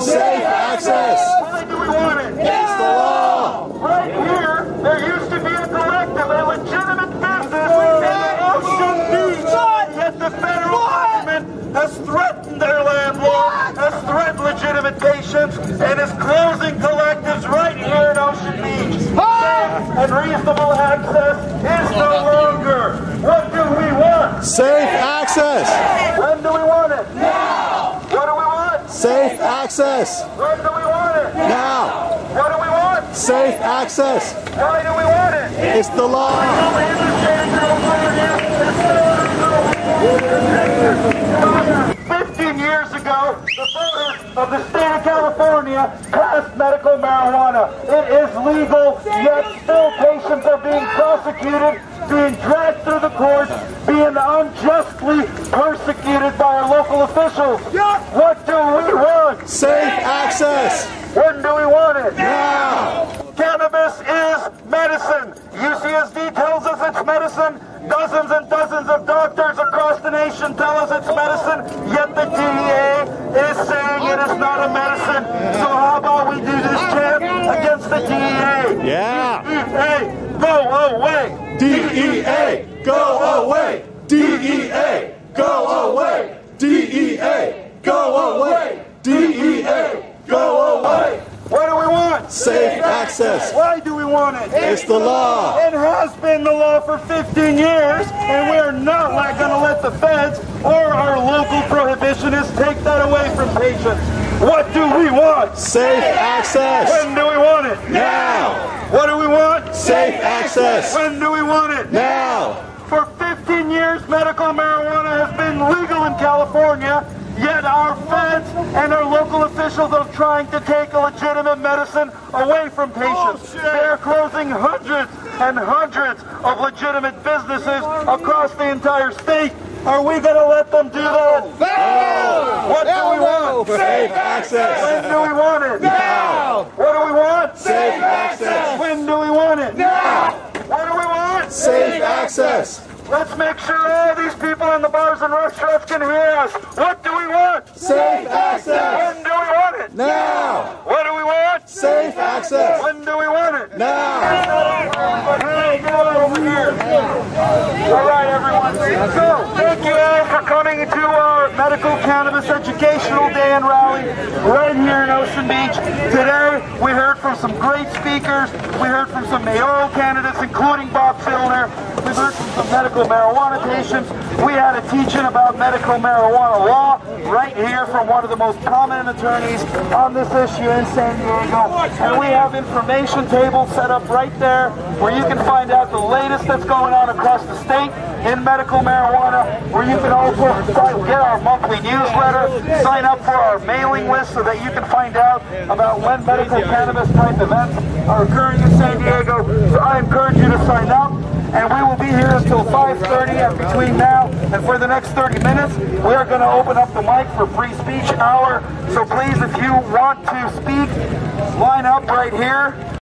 Safe access. Why do we want it? It's the law. Right here, there used to be a collective, a legitimate business in the Ocean Beach. Yet the federal government has threatened their landlord, has threatened legitimate patients, and is closing collectives right here in Ocean Beach. Safe and reasonable access is no longer. What do we want? Safe access. When do we want it? Now. What do we want? Safe access. When do we want it? Now. What do we want? Safe access. Why do we want it? It's the law. 15 years ago, the voters of the state of California passed medical marijuana. It is legal, yet still patients are being prosecuted, being dragged through the courts, being unjustly persecuted by our local officials. What do we want? Safe access. When do we want it? Now. Cannabis is medicine. UCSD tells us it's medicine. Dozens and dozens of doctors across the nation tell us it's medicine, yet the DEA is saying it is not a medicine. So how about we do this chant against the DEA? Yeah. DEA, go away. DEA, go away. DEA, go away. DEA, go away. DEA, go away. What do we want? Safe access. Why do we want it? It's the law. It has been the law for 15 years, and we're not going to let the feds or our local prohibitionists take that away from patients. What do we want? Safe access. When do we want it? Now. What do we want? Safe access. When do we want it? Now. For 15 years, medical marijuana has been legal in California, yet our feds and our local officials are trying to take a legitimate medicine away from patients. They're closing hundreds and hundreds of legitimate businesses across the entire state. Are we going to let them do that? No! What do we want? Safe access. When do we want it? Now. What do we want? Safe access. When do we want it? Now. What do we want? Safe access. Let's make sure all these people in the bars and restaurants can hear us. What do we want? Safe access. When do we want it? Now. What do we want? Safe access. When do we want it? Now. Hey, get over here. All right, everyone. So, thank you all for coming to our medical cannabis educational day and rally right here in Ocean Beach. Today, we heard from some great speakers. We heard from some mayoral candidates, including Bob Filner. We heard from some medical marijuana patients. We had a teaching about medical marijuana law right here from one of the most prominent attorneys on this issue in San Diego. And we have information tables set up right there where you can find out the latest that's going on across the state in medical marijuana, where you can also get our monthly newsletter, sign up for our mailing list so that you can find out about when medical cannabis type events are occurring in San Diego. So I encourage you to sign up. And we will be here until 5:30 and between now and for the next 30 minutes, we are going to open up the mic for free speech hour. So please, if you want to speak, line up right here.